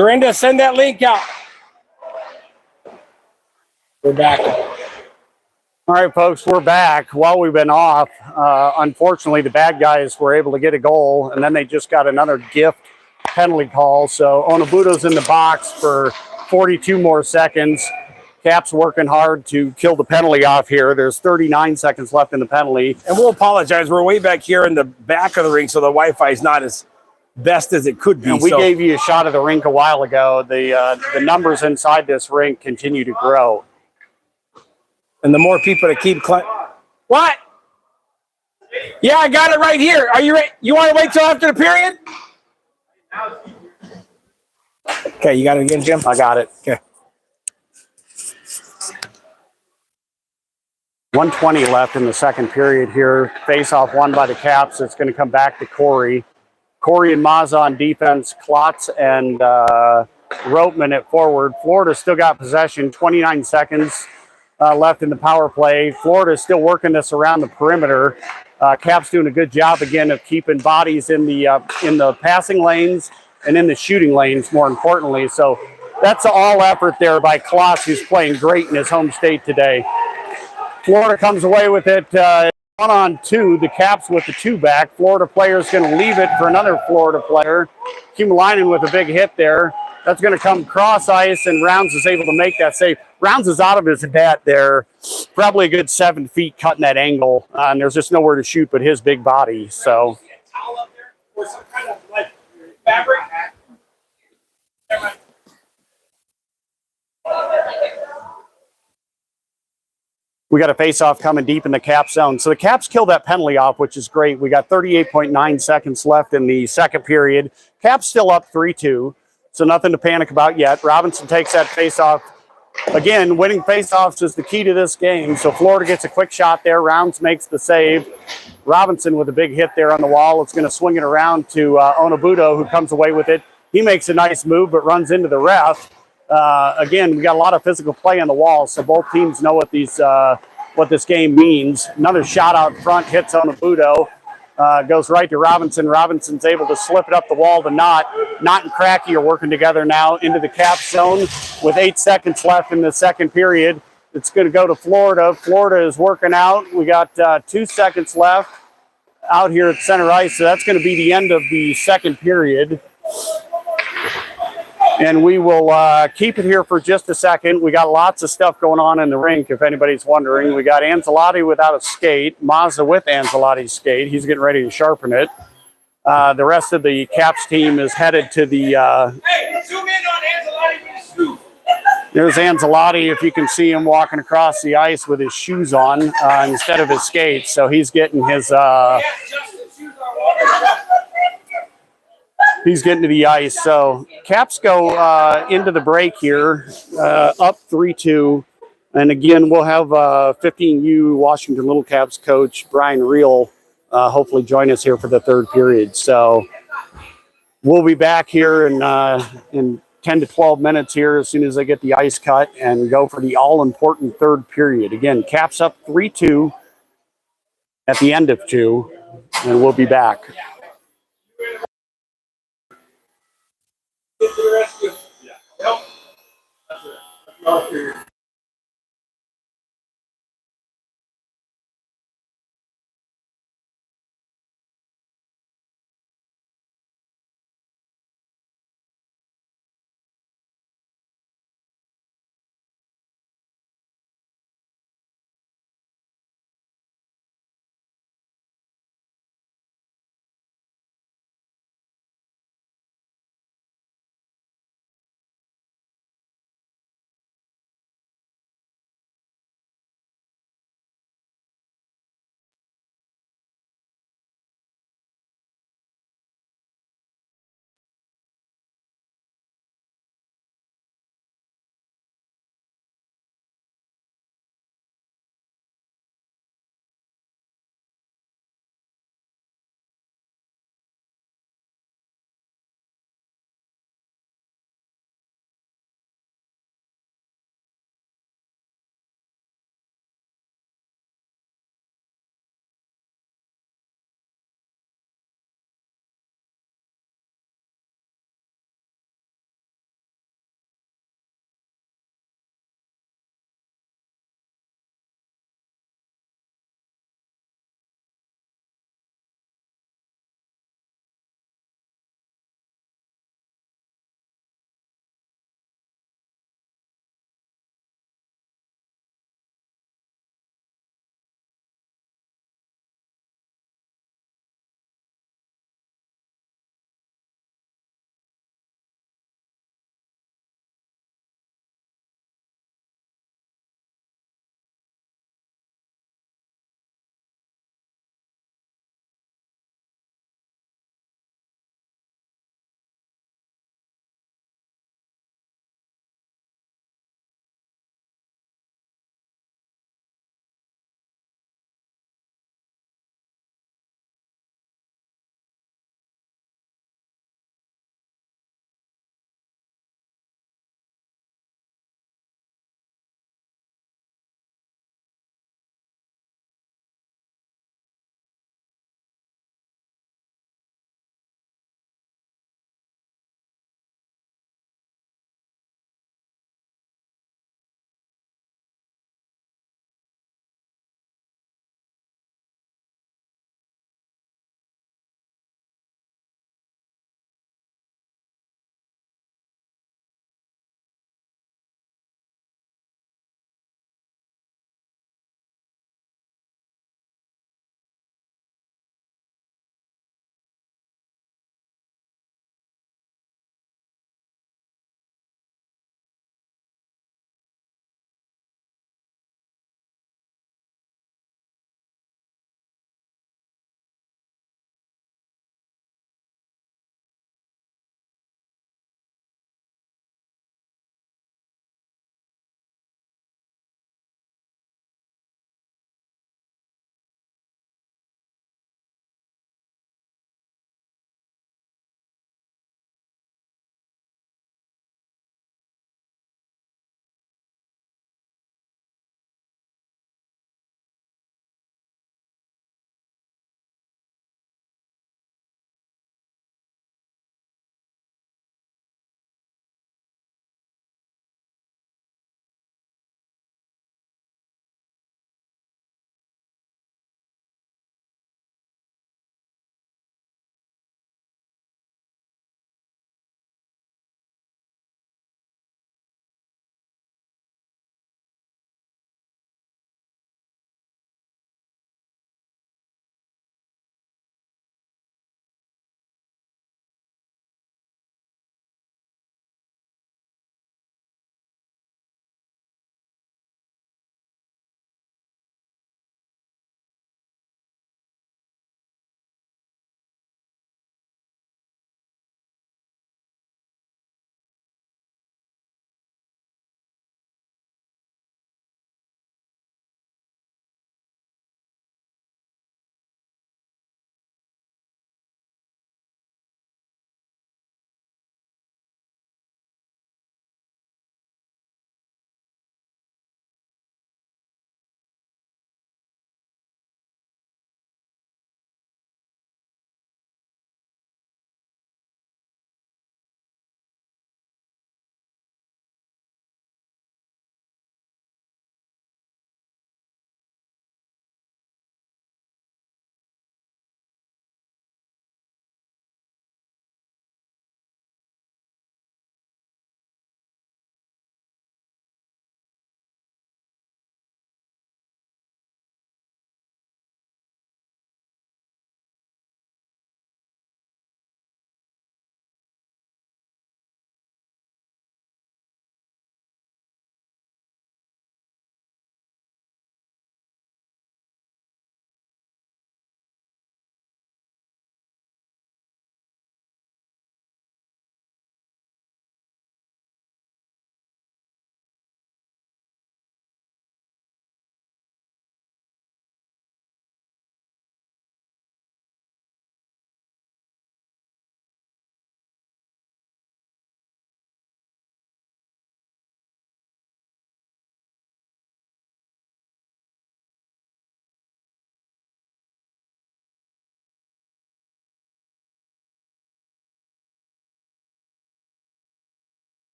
Dorinda, send that link out. We're back. All right, folks, we're back. While we've been off, unfortunately, the bad guys were able to get a goal, and then they just got another gift penalty call. So Onabudo's in the box for 42 more seconds. Cap's working hard to kill the penalty off here. There's 39 seconds left in the penalty. And we'll apologize. We're way back here in the back of the rink, so the Wi-Fi is not as best as it could be. And we gave you a shot of the rink a while ago. The numbers inside this rink continue to grow. And the more people that keep what? Yeah, I got it right here. Are you ready? You want to wait till after the period? Okay, you got it again, Jim? I got it. Okay. 1:20 left in the second period here. Face-off won by the Caps. It's going to come back to Corey. Corey and Mazza on defense. Klotz and Ropeman at forward. Florida still got possession. 29 seconds left in the power play. Florida is still working this around the perimeter. Caps doing a good job again of keeping bodies in the passing lanes and in the shooting lanes, more importantly. So that's an all effort there by Klotz, who's playing great in his home state today. Florida comes away with it 1-on-2. The Caps with the 2 back. Florida player is going to leave it for another Florida player. Kumalainen with a big hit there. That's going to come cross ice, and Rounds is able to make that save. Rounds is out of his net there. Probably a good 7 feet cutting that angle. And there's just nowhere to shoot but his big body. So. Or some kind of like fabric. We got a face-off coming deep in the Cap zone. So the Caps kill that penalty off, which is great. We got 38.9 seconds left in the second period. Caps still up 3-2, so nothing to panic about yet. Robinson takes that face-off. Again, winning face-offs is the key to this game. So Florida gets a quick shot there. Rounds makes the save. Robinson with a big hit there on the wall. It's going to swing it around to Onabudo, who comes away with it. He makes a nice move, but runs into the ref. Again, we got a lot of physical play on the wall, so both teams know what this game means. Another shot out front hits Onabudo, goes right to Robinson. Robinson's able to slip it up the wall to Knott. Knott and Cracky are working together now into the Cap zone with 8 seconds left in the second period. It's going to go to Florida. Florida is working out. We got 2 seconds left out here at center ice, so that's going to be the end of the second period. And we will keep it here for just a second. We got lots of stuff going on in the rink, if anybody's wondering. We got Ancelotti without a skate, Mazza with Ancelotti's skate. He's getting ready to sharpen it. The rest of the Caps team is headed to the... Hey, zoom in on Ancelotti with his shoes. There's Ancelotti, if you can see him walking across the ice with his shoes on instead of his skates. So he's getting his... He's getting to the ice. So Caps go into the break here, up 3-2. And again, we'll have 15U Washington Little Caps coach Brian Reel hopefully join us here for the third period. So we'll be back here in 10 to 12 minutes here as soon as I get the ice cut and go for the all-important third period. Again, Caps up 3-2 at the end of 2, and we'll be back. Get to the rescue. Yeah. Help.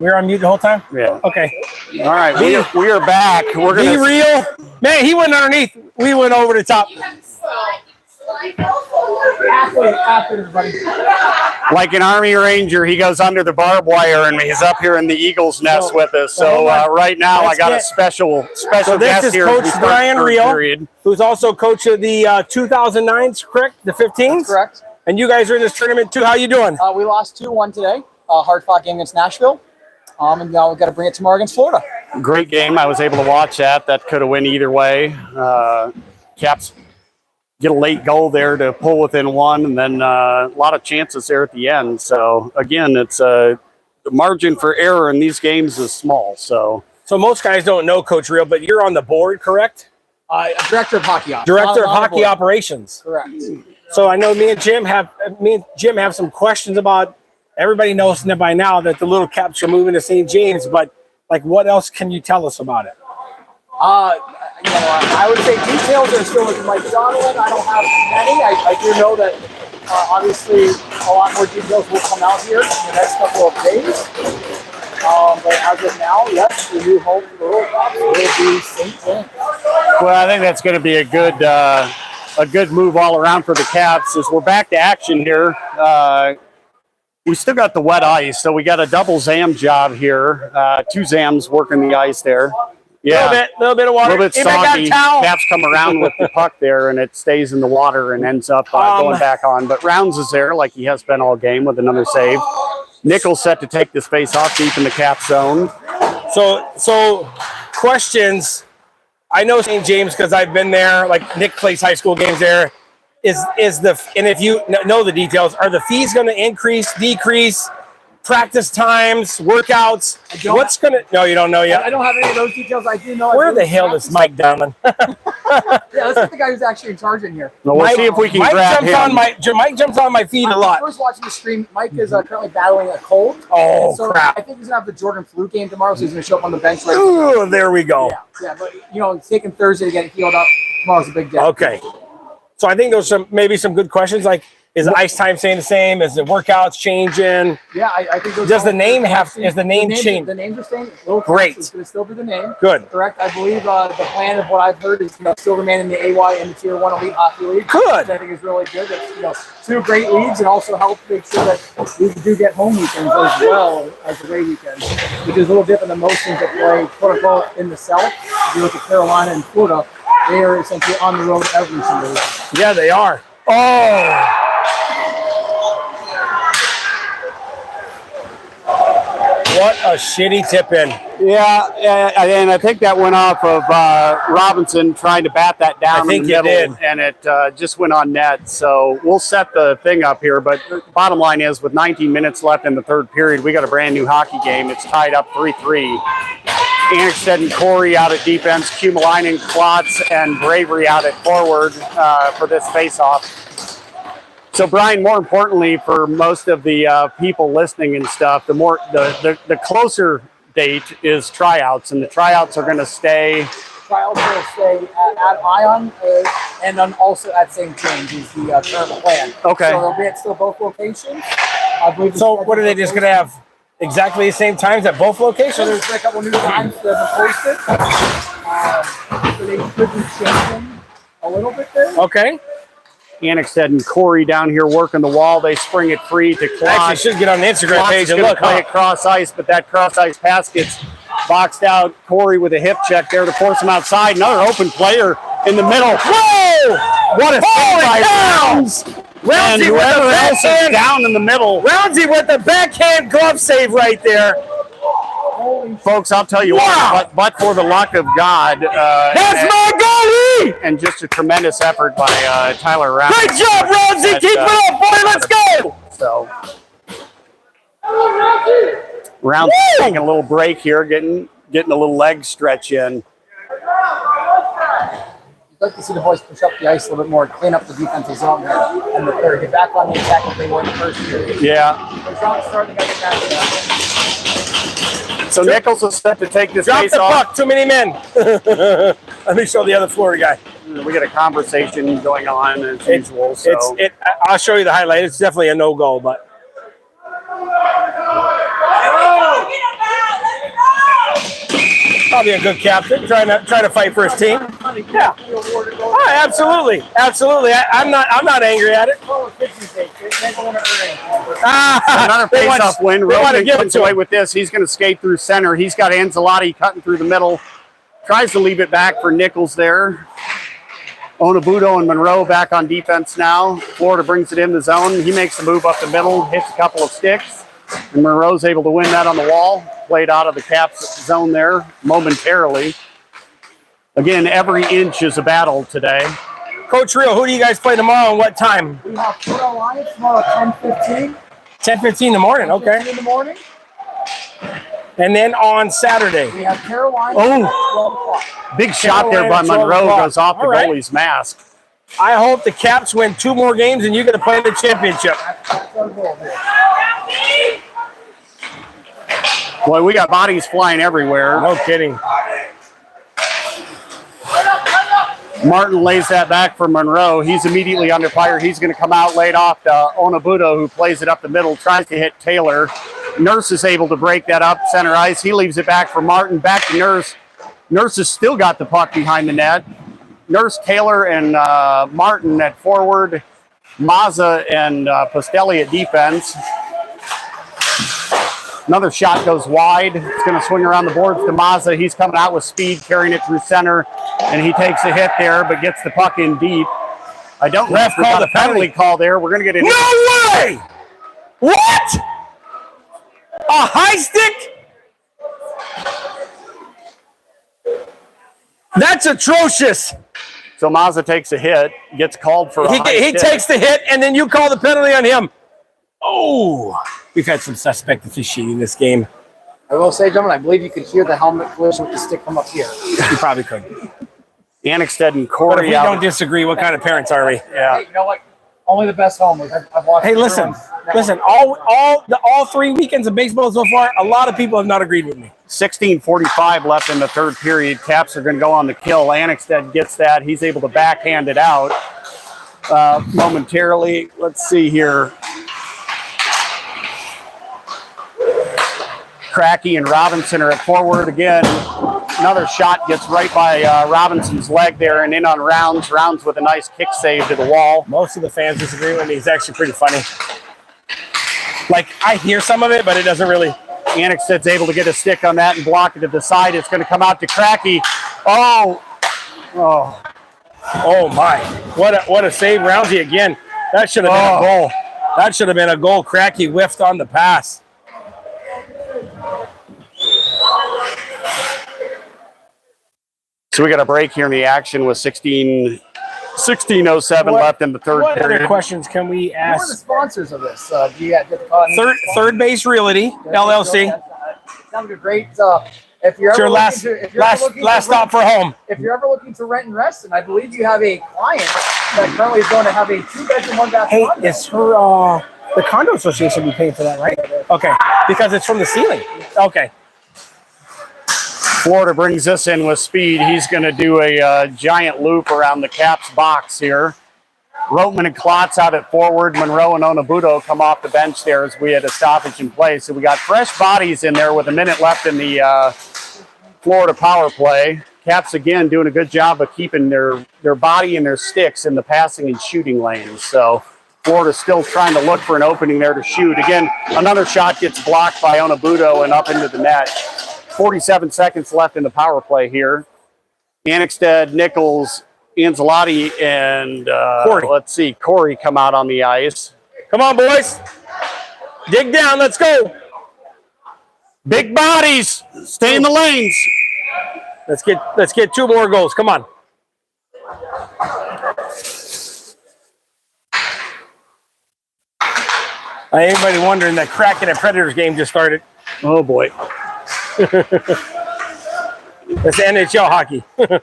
We were on mute the whole time? Yeah. Okay. All right, we are back. We're Be gonna real. Man, he went underneath. We went over the top. Like an Army Ranger, he goes under the barbed wire, and he's up here in the Eagle's nest with us. So right now, I got a special So this guest is here. Coach Brian Reel, who's also coach of the 2009s, correct? The 15s? Correct. And you guys are in this tournament too. How you doing? We lost 2-1 today. Hard-fought game against Nashville. And now we've got to bring it tomorrow against Florida. Great game. I was able to watch that. That could have went either way. Caps get a late goal there to pull within one, and then a lot of chances there at the end. So again, it's the margin for error in these games is small. So most guys don't know Coach Reel, but you're on the board, correct? Director of hockey ops. Director of hockey operations. Correct. So I know me and Jim have some questions about. Everybody knows by now that the Little Caps are moving to St. James, but like, what else can you tell us about it? I would say details are still with Mike Donovan. I don't have many. I do know that obviously a lot more details will come out here in the next couple of days. But as of now, yes, the new home for the Little Caps will be St. James. well, I think that's going to be a good move all around for the Caps. As we're back to action here. We still got the wet ice, so we got a double Zam job here. 2 Zams working the ice there. Yeah, A little bit of water. A little bit soggy. Caps come around with the puck there, and it stays in the water and ends up going back on. But Rounds is there, like he has been all game, with another save. Nichols set to take this face off deep in the Cap zone. So questions. I know St. James because I've been there. Like Nick plays high school games there. And if you know the details, are the fees going to increase, decrease, practice times, workouts? What's going to? No, you don't know yet. I don't have any of those details. I do know. Where the hell is Mike Donlin? Yeah, that's the guy who's actually in charge in here. Well, we'll see if we can grab him. Mike jumps on my feet a lot. First watching the stream, Mike is currently battling a cold. Oh, so crap. I think he's going to have the Jordan flu game tomorrow, so he's going to show up on the bench. Ooh, there we go. Yeah, but it's taking Thursday to get it healed up. Tomorrow's a big day. Okay. So I think those are maybe some good questions. Like, is the ice time staying the same? Is the workouts changing? Yeah, I think those. Does the name is the name changed? The names are staying. Great. It's going to still be the name. Good. Correct. I believe the plan of what I've heard is still remain in the AY and the Tier 1 Elite Hockey League. Good. Which I think is really good. It's 2 great leagues and also help make sure that we do get home weekends as well as away weekends, which is a little different than most teams that play quote unquote in the South. If you look at Carolina and Florida, they are essentially on the road every single week. Yeah, they are. Oh. What a shitty tip in. Yeah, and I think that went off of Robinson trying to bat that down. I think in the middle, did. And it just went on net. So we'll set the thing up here. But the bottom line is, with 19 minutes left in the third period, we got a brand new hockey game. It's tied up 3-3. Annexted and Corey out at defense, Kumalainen, Klotz, and Bravery out at forward for this face-off. So, Brian, more importantly, for most of the people listening and stuff, the closer date is tryouts, and the tryouts are going to stay. Tryouts will stay at Ion and then also at St. James is the current plan. Okay. So they'll be at still both locations. I believe. So, what are they just going to have? Exactly the same times at both locations? So there's a couple new times that have been posted. So they could be changing a little bit there. Okay. Annexted and Corey down here working the wall. They spring it free to Klotz. Actually, should get on the Instagram page and look. Play it cross ice, but that cross ice pass gets boxed out. Corey with a hip check there to force him outside. Another open player in the middle. Whoa! What a save by Rounds! And whoever else is down in the middle. Roundsy with the backhand glove save right there. Folks, I'll tell you what, but for the luck of God. That's my goalie! And just a tremendous effort by Tyler Rounds. Good job, Roundsy! Keep it up, boy! Let's go! So, Rounds taking a little break here, getting a little leg stretch in. I'd like to see the boys push up the ice a little bit more, clean up the defensive zone here in the third, get back on the attack if they were in the first period. Yeah. So Nichols is set to take this face off. Drop the puck, too many men. Let me show the other Florida guy. We got a conversation going on as usual. So. I'll show you the highlight. It's definitely a no-go, but. Probably a good captain, trying to fight for his team. Yeah. Oh, absolutely. I'm not angry at it. Another face-off win. They want to give it to away him. with this. He's going to skate through center. He's got Ancelotti cutting through the middle. Tries to leave it back for Nichols there. Onabudo and Monroe back on defense now. Florida brings it in the zone. He makes the move up the middle, hits a couple of sticks, and Monroe's able to win that on the wall. Played out of the Caps zone there momentarily. Again, every inch is a battle today. Coach Rio, who do you guys play tomorrow and what time? We have Port Alliance tomorrow at 10:15. 10:15 in the morning, okay. In the morning. And then on Saturday. We have Carolina Oh. at 12 o'clock. Big shot there by Carolina, 12 Monroe, o'clock. goes off the All right. goalie's mask. I hope the Caps win 2 more games and you get to play in the championship. That's our goal here. Boy, we got bodies flying everywhere. No kidding. Martin lays that back for Monroe. He's immediately under fire. He's going to come out, laid off to Onabudo, who plays it up the middle, tries to hit Taylor. Nurse is able to break that up center ice. He leaves it back for Martin. Back to Nurse. Nurse has still got the puck behind the net. Nurse, Taylor, and Martin at forward. Mazza and Postelli at defense. Another shot goes wide. It's going to swing around the boards to Mazza. He's coming out with speed, carrying it through center, and he takes a hit there, but gets the puck in deep. I don't know if we got a penalty call there. We're going to get it. No way! What? A high stick? That's atrocious. So Mazza takes a hit, gets called for a high He stick. takes the hit, and then you call the penalty on him. Oh, we've had some suspect officiating in this game. I will say, gentlemen, I believe you could hear the helmet collision with the stick from up here. You probably could. Annexted and But if Corey we out. don't disagree, what kind of parents are we? Yeah. Hey, you know what? Only the best homers. I've watched. Hey, listen. All 3 weekends of baseball so far, a lot of people have not agreed with me. 16:45 left in the third period. Caps are going to go on the kill. Annexted gets that. He's able to backhand it out momentarily. Let's see here. Cracky and Robinson are at forward again. Another shot gets right by Robinson's leg there and in on Rounds. Rounds with a nice kick save to the wall. Most of the fans disagree with me. It's actually pretty funny. Like, I hear some of it, but it doesn't really. Annexsted's able to get a stick on that and block it to the side. It's going to come out to Cracky. Oh my! What a save, Rousey again. That should have been a goal. That should have been a goal. Cracky whiffed on the pass. So we got a break here in the action with 16:07 left in the third What period. other questions can we Who are the ask? sponsors of this? Do you get the Third Base Realty LLC. Sounds great. If you're It's ever your last stop for home. If you're ever looking to rent and rest, and I believe you have a client that currently is going to have a 2-bedroom, 1-bath Hey, condo. is her the condo association be paying for that, right? Okay, because it's from the ceiling. Okay. Florida brings this in with speed. He's going to do a giant loop around the Caps box here. Roteman and Klotz out at forward. Monroe and Onabudo come off the bench there as we had a stoppage in play. So we got fresh bodies in there with a minute left in the Florida power play. Caps, again, doing a good job of keeping their body and their sticks in the passing and shooting lanes. So Florida's still trying to look for an opening there to shoot. Again, another shot gets blocked by Onabudo and up into the net. 47 seconds left in the power play here. Annexted, Nichols, Ancelotti, and Corey come out on the ice. Come on, boys. Dig down. Let's go. Big bodies. Stay in the lanes. Let's get 2 more goals. Come on. Anybody wondering that Kraken and Predators game just started? Oh, boy. It's NHL hockey. There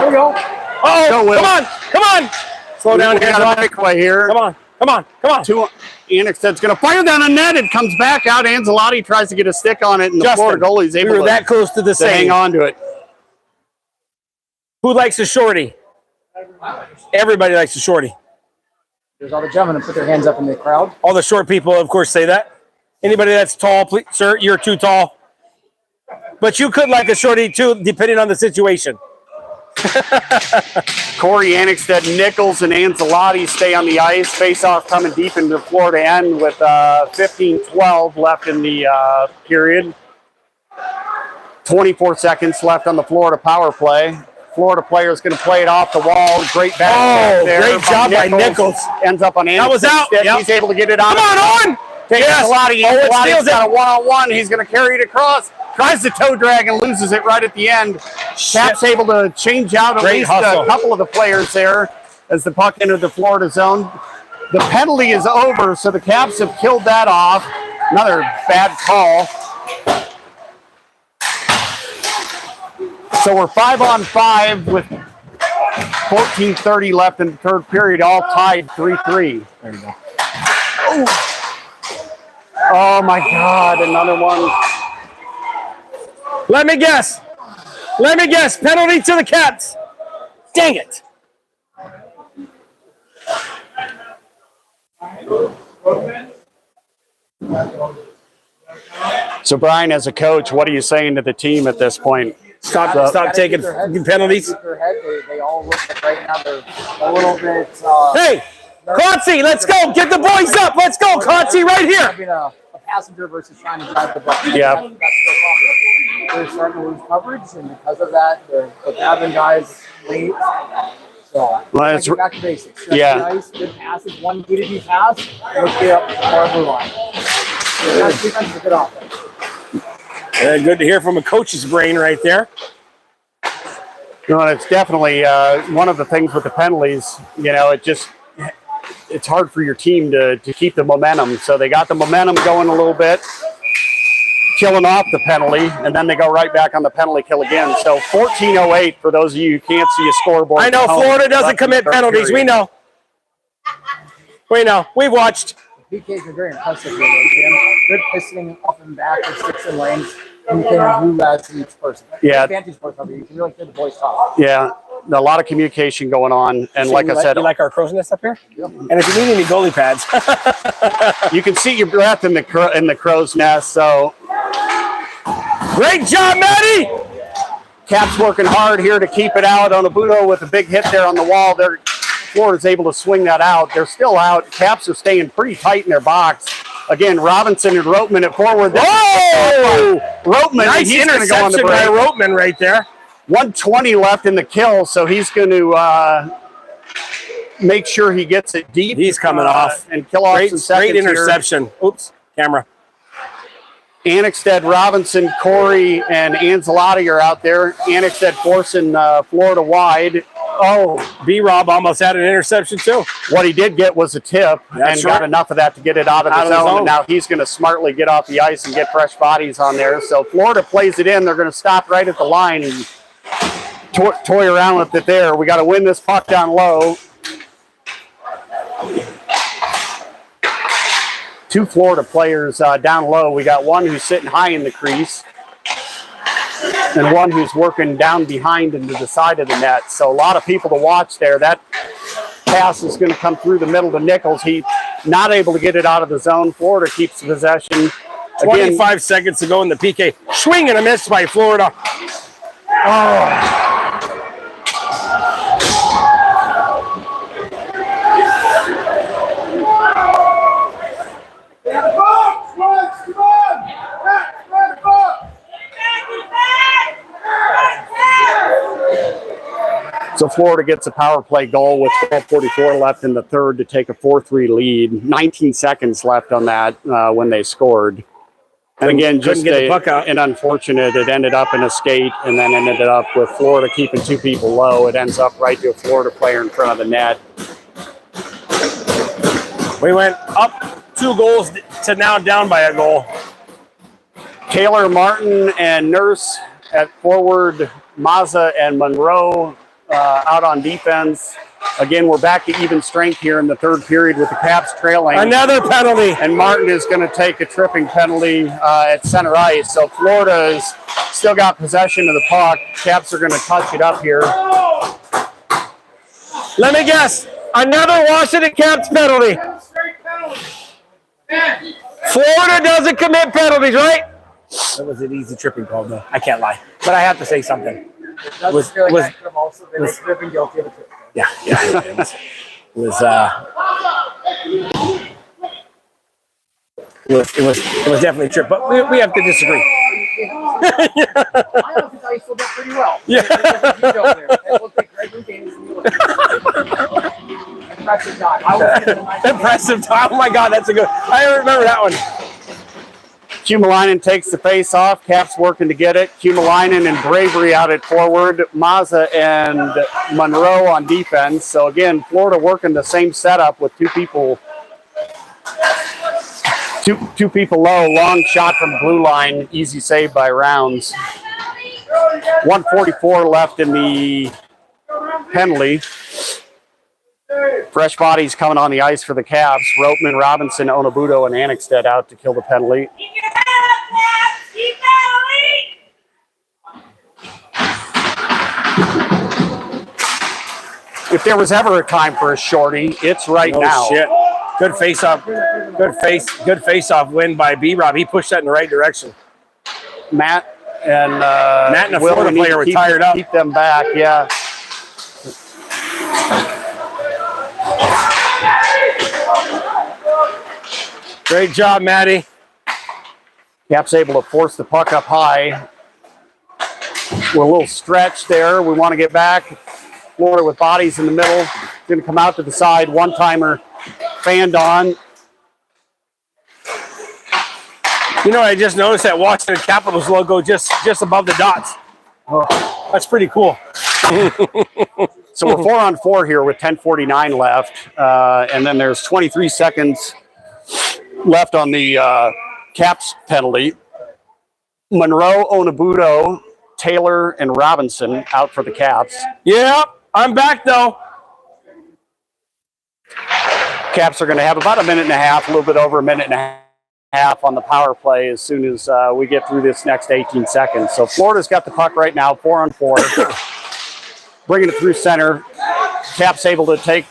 we go. Oh, Go, Will. come on. Slow down We here. got a breakaway here. Come on. Annexted's going to fire down a net. It comes back out. Ancelotti tries to get a stick on it, and the Florida goalie's able we were that close to the to hang same. on to it. Who likes a shorty? Everybody likes a shorty. There's all the gentlemen that put their hands up in the crowd. All the short people, of course, say that. Anybody that's tall, please, sir, you're too tall. But you could like a shorty too, depending on the situation. Corey Annexted, Nichols, and Ancelotti stay on the ice. Face-off coming deep into the Florida end with 15-12 left in the period. 24 seconds left on the Florida power play. Florida player is going to play it off the wall. Great back there. Great job by Nichols. Ends up on Annexted. That was out. Yep. He's able to get it on. Come on! Yes. Ancelotti's It got a one-on-one. He's going to carry it across. Tries to toe drag and loses it right at the end. Cap's able to change out at least a couple of the players there as the puck entered the Florida zone. The penalty is over, so the Caps have killed that off. Another bad call. So we're 5-on-5 with 14:30 left in the third period, all tied 3-3. There you go. Oh my God, another one. Let me guess. Penalty to the Caps. Dang it. So Brian, as a coach, what are you saying to the team at this point? Stop taking penalties. They all look like right now they're a little bit. Hey, Clancy, let's go. Get the boys up. Let's go, Clancy, right here. Having a passenger versus trying to drive the bus. Yeah. That's their problem. They're starting to lose coverage, and because of that, they're having guys late. So, well, get back to basics. Stretch yeah. the ice, good passes, one needed pass, let's get up the blue line. That's defense is a good offense. Good to hear from a coach's brain right there. No, it's definitely one of the things with the penalties. You know, it's hard for your team to keep the momentum. So they got the momentum going a little bit, killing off the penalty, and then they go right back on the penalty kill again. So 14:08 for those of you who can't see a scoreboard. I know Florida doesn't commit penalties. We know. We've watched. PK's been very impressive here, Jim. Good pistoning up and back with sticks and lanes. And you can move that to each person. Yeah. Advantage for you can really hear the voice talk. Yeah. A lot of communication going on. And So like I said, you like our crow's nest up here? Yep. And if you need any goalie pads. you can see your breath in the crow's nest. So Great job, Maddie! Caps working hard here to keep it out. Onobuto with a big hit there on the wall. Florida's able to swing that out. They're still out. Caps are staying pretty tight in their box. Again, Robinson and Roteman at forward. Oh! Roteman, Nice he's going to go on the interception break. by Roteman right there. 120 left in the kill, so he's going to make sure he gets it deep. He's coming off. And kill off some seconds. Great interception. Here. Oops, camera. Annexted, Robinson, Corey, and Ancelotti are out there. Annexted forcing Florida wide. Oh, B-Rob almost had an interception too. What he did get was a tip and got enough of that to get it out of the zone. And now he's going to smartly get off the ice and get fresh bodies on there. So Florida plays it in. They're going to stop right at the line and toy around with it there. We got to win this puck down low. Two Florida players down low. We got one who's sitting high in the crease and one who's working down behind into the side of the net. So a lot of people to watch there. That pass is going to come through the middle to Nichols. He's not able to get it out of the zone. Florida keeps the possession. 25 seconds to go in the PK. Swing and a miss by Florida. Oh. So Florida gets a power play goal with 12:44 left in the third to take a 4-3 lead. 19 seconds left on that when they scored. And again, just an unfortunate, it ended up in a skate and then ended up with Florida keeping two people low. It ends up right to a Florida player in front of the net. We went up 2 goals to now down by a goal. Taylor, Martin, and Nurse at forward, Mazza and Monroe out on defense. Again, we're back to even strength here in the third period with the Caps trailing. Another penalty. And Martin is going to take a tripping penalty at center ice. So Florida has still got possession of the puck. Caps are going to touch it up here. Let me guess. Another Washington Caps penalty. Florida doesn't commit penalties, right? That was an easy tripping call, though. I can't lie, but I have to say something. Doesn't feel like that could have also been been guilty of it. Yeah. It was definitely a trip, but we have to disagree. I also thought he still did pretty well. Yeah. It looked like Gregory Gaines. Impressive dive. Impressive time. Oh my God, that's a good. I remember that one. Kumalainen takes the face off. Caps working to get it. Kumalainen and Bravery out at forward. Mazza and Monroe on defense. So again, Florida working the same setup with two people low. Long shot from the blue line. Easy save by Rounds. 1:44 left in the penalty. Fresh bodies coming on the ice for the Caps. Ropeman, Robinson, Onobuto, and Annexted out to kill the penalty. If there was ever a time for a shorty, it's right now. Shit. Good face off. Good face off win by B-Rob. He pushed that in the right direction. Matt and the Florida player were tired up. Keep them back, yeah. Great job, Matty. Caps able to force the puck up high. We're a little stretched there. We want to get back. Florida with bodies in the middle. Going to come out to the side. One-timer fanned on. You know, I just noticed that Washington Capitals logo just above the dots. Oh, that's pretty cool. So we're 4-on-4 here with 10:49 left. And then there's 23 seconds left on the Caps penalty. Monroe, Onobuto, Taylor, and Robinson out for the Caps. Yeah, I'm back though. Caps are going to have about a minute and a half, a little bit over a minute and a half on the power play as soon as we get through this next 18 seconds. So Florida's got the puck right now, 4-on-4. Bringing it through center. Caps able to take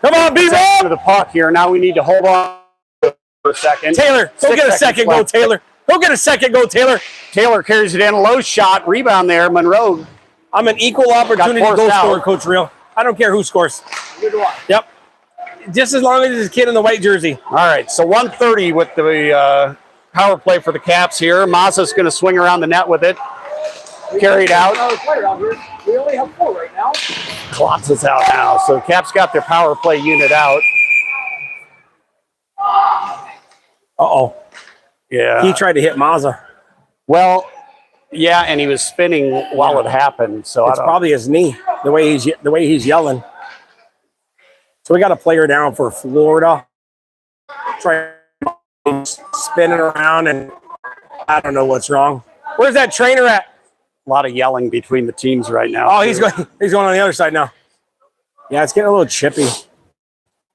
Come on, B-Rob! to the puck here. Now we need to hold on for a second. Taylor, go get a second goal, Taylor. Go get a second goal, Taylor. Taylor carries it in, a low shot, rebound there. Monroe. I'm an equal opportunity goal scorer, Coach Real. I don't care who scores. Yep. Just as long as it's a kid in the white jersey. All right, so 1:30 with the power play for the Caps here. Mazza's going to swing around the net with it. Carried out. We only have 4 right now. Klotz is out now. So Caps got their power play unit out. Uh-oh. Yeah. He tried to hit Mazza. Well, yeah, and he was spinning while it happened. So it's probably his knee, the way he's yelling. So we got a player down for Florida. Trying spinning around, and I don't know what's wrong. Where's that trainer at? A lot of yelling between the teams right now. Oh, he's going on the other side now. Yeah, it's getting a little chippy.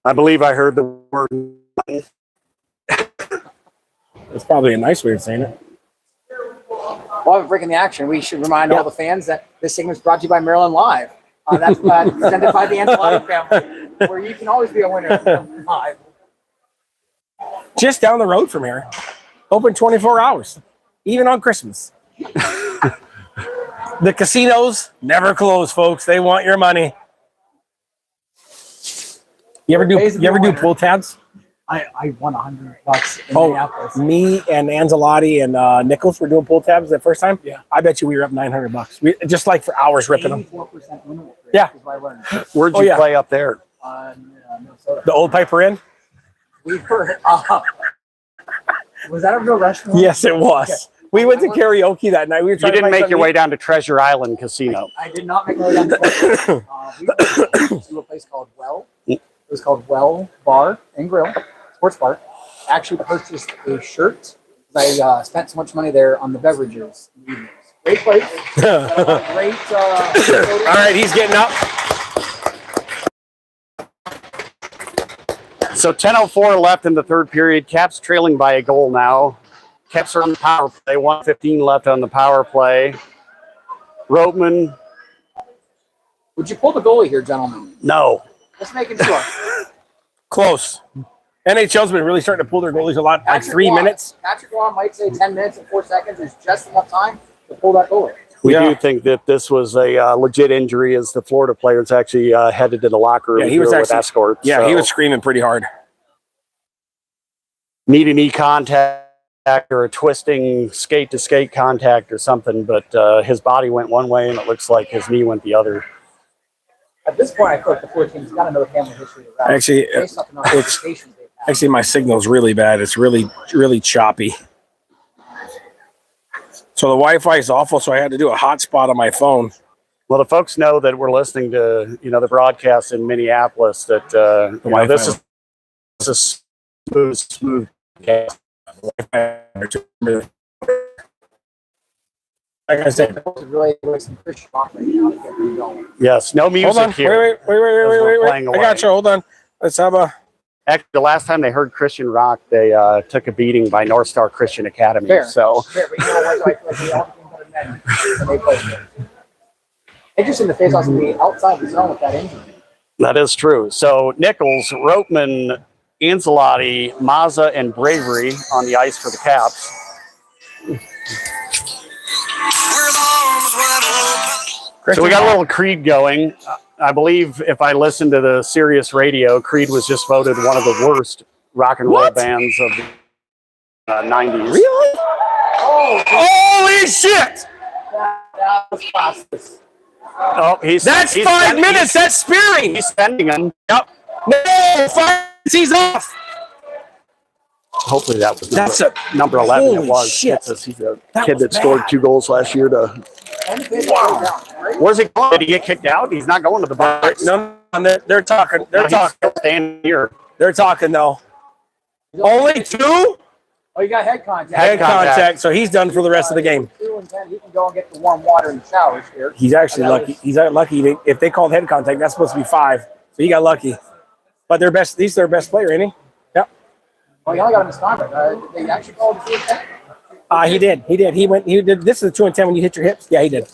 I believe I heard the word. It's probably a nice way of saying it. While we're breaking the action, we should remind all the fans that this segment is brought to you by Maryland Live. That's presented by the Ancelotti family, where you can always be a winner from Maryland Live. Just down the road from here. Open 24 hours, even on Christmas. The casinos never close, folks. They want your money. You ever do pull tabs? I won $100 in Minneapolis. Me and Ancelotti and Nichols were doing pull tabs the first time. Yeah. I bet you we were up $900. We just like for hours ripping them. 84% win rate. Yeah. Is what I learned. Where'd you play up there? Minnesota. The Old Piper Inn? We were. Was that a real restaurant? Yes, it was. Okay. We went to karaoke that night. We were trying you didn't make your way down to Treasure Island Casino. I did not make my way down to we went to a place called Well. It was called Well Bar and Grill, sports bar. I actually purchased a shirt because I spent so much money there on the beverages in the evenings. Great place. Great. All right, he's getting up. So 10:04 left in the third period. Caps trailing by a goal now. Caps are on the power play. 1:15 left on the power play. Ropeman. Would you pull the goalie here, gentlemen? No. Just making sure. Close. NHL's been really starting to pull their goalies a lot, like 3 minutes. Patrick Law might say 10 minutes and 4 seconds is just enough time to pull that goalie. We do think that this was a legit injury, as the Florida players actually headed to the locker room. Yeah, he was with actually escorts. Yeah, so. he was screaming pretty hard. Knee-to-knee contact or a twisting skate-to-skate contact or something, but his body went one way and it looks like his knee went the other. At this point, I feel like the 4 teams got to know the family history of that. Actually, actually, my signal's really bad. It's really, really choppy. So the Wi-Fi is awful, so I had to do a hotspot on my phone. Well, the folks know that we're listening to, the broadcast in Minneapolis, that this is a smooth cast. Like I said, yes, no music hold on. here. Wait. I got you. Hold on. Let's have a. Actually, the last time they heard Christian rock, they took a beating by North Star Christian Academy. Fair. So, Fair, but you know what? I feel like they all became better men when they played there. Interesting, the face-offs to be outside the zone with that injury. that is true. So Nichols, Roteman, Ancelotti, Mazza, and Bravery on the ice for the Caps. So we got a little Creed going. I believe if I listen to the Sirius radio, Creed was just voted one of the worst rock and roll bands of the 90s. Really? Oh, holy shit! that was fastest. Oh, he's 5 minutes. That's spearing. He's sending him. Yep. No, 5 minutes. He's off. Hopefully that was That's number 11. Holy It was. shit. He's a That kid was that scored bad. 2 goals last year. Where's he going? Did he get kicked out? He's not going to the box. No, they're talking. They're talking. Staying here. They're talking though. Only 2? Oh, you got head contact. Head contact. So he's done for the rest of the game. 2 and 10. He can go and get the warm water in the showers here. He's actually lucky. He's lucky. If they called head contact, that's supposed to be 5. So he got lucky. But he's their best player, isn't he? Yep. Oh, he only got him in contract. They actually called the 2 and 10. He did. He did. This is a 2 and 10 when you hit your hips. Yeah, he did.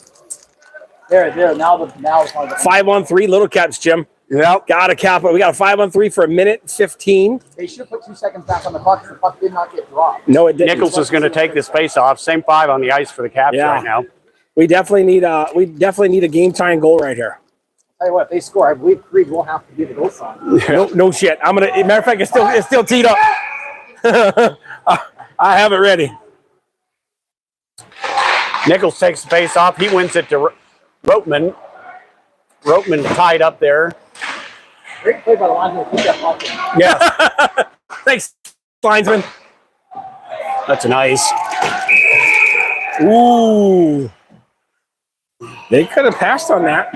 There. Now it's one of the 5-on-3 little caps, Jim. Yep. Got a cap. We got a 5-on-3 for 1:15. They should put 2 seconds back on the clock because the puck did not get dropped. No, it didn't. Nichols is going to take this face off. Same 5 on the ice for the Caps right now. We definitely need a game tying goal right here. Tell you what, if they score, I believe Creed will have to be the goal sign. No shit. Matter of fact, it's still teed up. I have it ready. Nichols takes the face off. He wins it to Roteman. Roteman tied up there. Great play by the linesman to keep that puck in. Yeah. Thanks, linesman. That's nice. Ooh. They could have passed on that.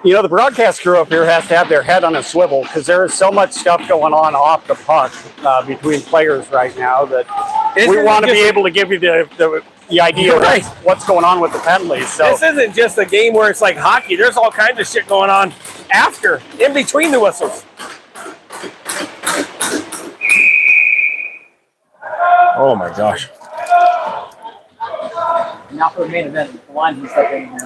The broadcast crew up here has to have their head on a swivel because there is so much stuff going on off the puck between players right now that we want to be able to give you the idea of what's going on with the penalties. So this isn't just a game where it's like hockey. There's all kinds of shit going on after, in between the whistles. Oh my gosh. Now for the main event, the linesman stuck in here.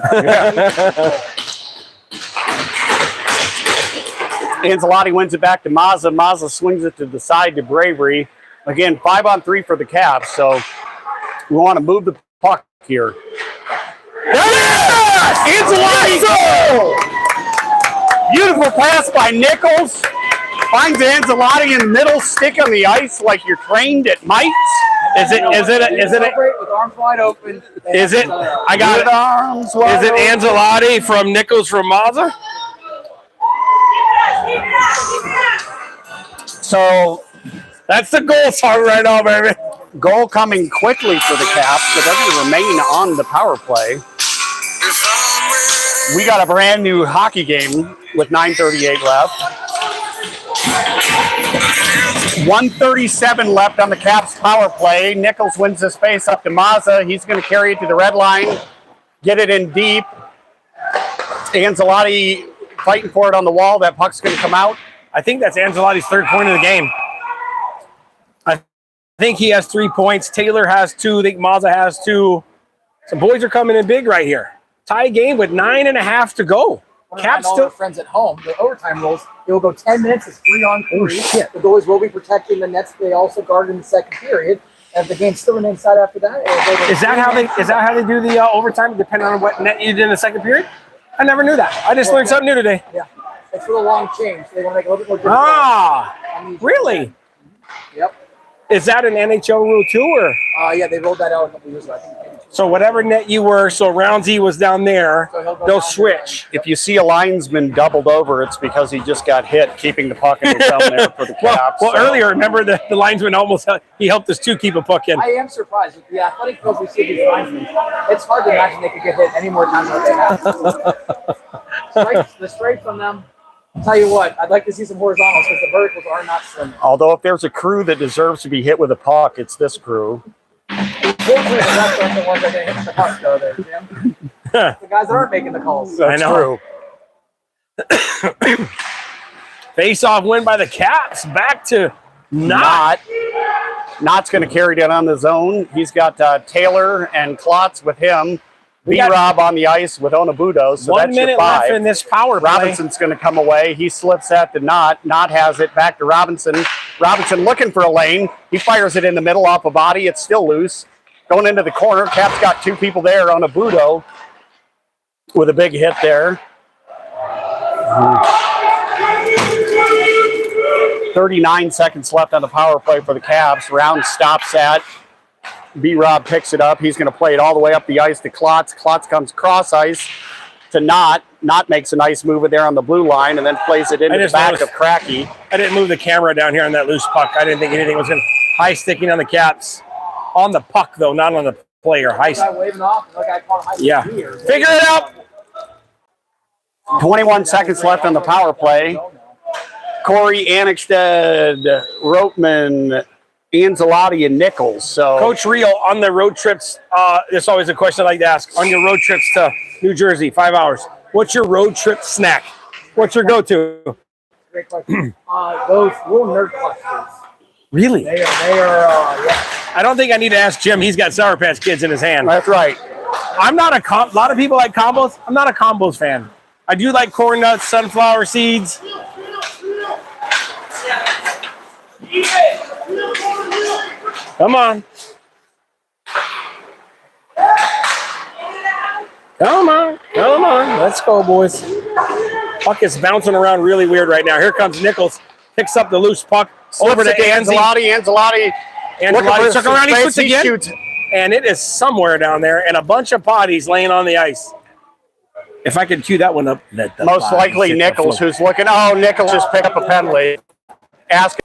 Ancelotti wins it back to Mazza. Mazza swings it to the side to Bravery. Again, 5-on-3 for the Caps. So we want to move the puck here. Yeah! Ancelotti! Beautiful pass by Nichols. Finds Ancelotti in the middle, stick on the ice like you're trained at mites. Is it with arms wide open? Is it? I got it. Arms wide Is it Ancelotti from Nichols from Mazza? So that's the goal song right now, baby. Goal coming quickly for the Caps, but they're going to remain on the power play. We got a brand new hockey game with 9:38 left. 1:37 left on the Caps power play. Nichols wins this face up to Mazza. He's going to carry it to the red line, get it in deep. Ancelotti fighting for it on the wall. That puck's going to come out. I think that's Ancelotti's 3rd point of the game. I think he has 3 points. Taylor has 2. I think Mazza has 2. Some boys are coming in big right here. Tie game with 9.5 to go. Caps all still- our friends at home, the overtime rules, it will go 10 minutes. It's 3-on-3. Oh, shit. The goalies will be protecting the nets. They also guard in the second period. And if the game still remains tied after that, it'll go to Is that how they do the overtime, depending on what net you did in the second period? I never knew that. I just learned something new today. Yeah. It's for the long change. They want to make it a little bit more difficult. Ah, really? Yep. Is that an NHL rule too, or? Yeah, they rolled that out a couple years ago. I think. So whatever net you were, so Roundsy was down there, So he'll go they'll down switch. If you see a linesman doubled over, it's because he just got hit, keeping the puck in his zone there for the Caps. Well, So- earlier, remember the linesman he helped us too keep a puck in. I am surprised with the athletic fields we see these linesmen. It's hard to imagine they could get hit any more times than they have. The straight from them. I'll tell you what, I'd like to see some horizontals because the verticals are not slim. Although if there's a crew that deserves to be hit with a puck, it's this crew. Fortunately, the rest aren't the ones that get hit the puck, though, there, Jim. The guys that aren't making the calls. That's I know. true. Face-off win by the Caps. Back to Knott. Knott's going to carry down on the zone. He's got Taylor and Klotz with him. We got- B-Rob on the ice with Onabudo. So 1 that's your minute five. left in this power play. Robinson's going to come away. He slips that to Knott. Knott has it back to Robinson. Robinson looking for a lane. He fires it in the middle off a body. It's still loose. Going into the corner. Cap's got two people there on Onabudo with a big hit there. 39 seconds left on the power play for the Caps. Round stops at. B-Rob picks it up. He's going to play it all the way up the ice to Klotz. Klotz comes cross ice to Knott. Knott makes a nice move there on the blue line and then plays it into the just back noticed- of Cracky. I didn't move the camera down here on that loose puck. I didn't think anything was going to high sticking on the Caps. On the puck, though, not on the player. High Guy waving off, like I caught high Yeah. here. Figure it out. 21 seconds left on the power play. Corey, Annexted, Roteman, Anzalotti, and Nichols. So Coach Rio, on the road trips, there's always a question I like to ask. On your road trips to New Jersey, 5 hours, what's your road trip snack? What's your go-to? Great question. Those little nerd clusters. Really? They are, yeah. I don't think I need to ask Jim. He's got Sour Patch Kids in his hand. that's right. I'm not a lot of people like combos. I'm not a combos fan. I do like corn nuts, sunflower seeds. Come on. Come on. Come on. Let's go, boys. Puck is bouncing around really weird right now. Here comes Nichols. Picks up the loose puck. Over to Anzalotti. Anzalotti. Anzalotti took around. He shoots He again. shoots. And it is somewhere down there, and a bunch of bodies laying on the ice. If I could cue that one up, let the Most bodies likely hit the Nichols, floor. who's looking. Oh, Nichols just picked up a penalty. Ask.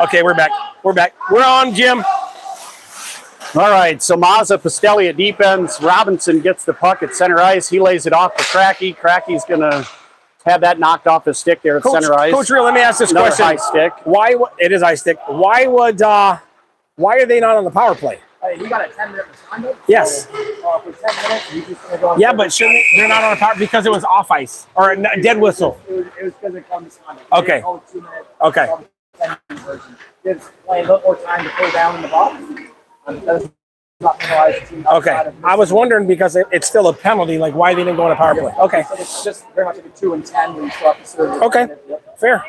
Okay, we're back. We're back. We're on, Jim. All right, so Mazza, Pastelli at defense. Robinson gets the puck at center ice. He lays it off to Cracky. Cracky's going to have that knocked off his stick there at center ice. Coach Real, let me ask this Another question. high stick. Why? It is high stick. Why are they not on the power play? He got a 10-minute misconduct. Yes. So, for 10 minutes, he's just going to go. Yeah, but shouldn't they're not on the power because it was off ice or a dead whistle? It was because it comes misconduct. Okay. They called 2 minutes. Okay. 10-minute version. Gives playing a little more time to pull down in the box. Does not penalize the team Okay. outside of I was wondering because it's still a penalty. Like why they didn't go on a power play? Okay. So it's just very much like a 2 and 10 when you still have to serve. it. Okay. Yep. Fair.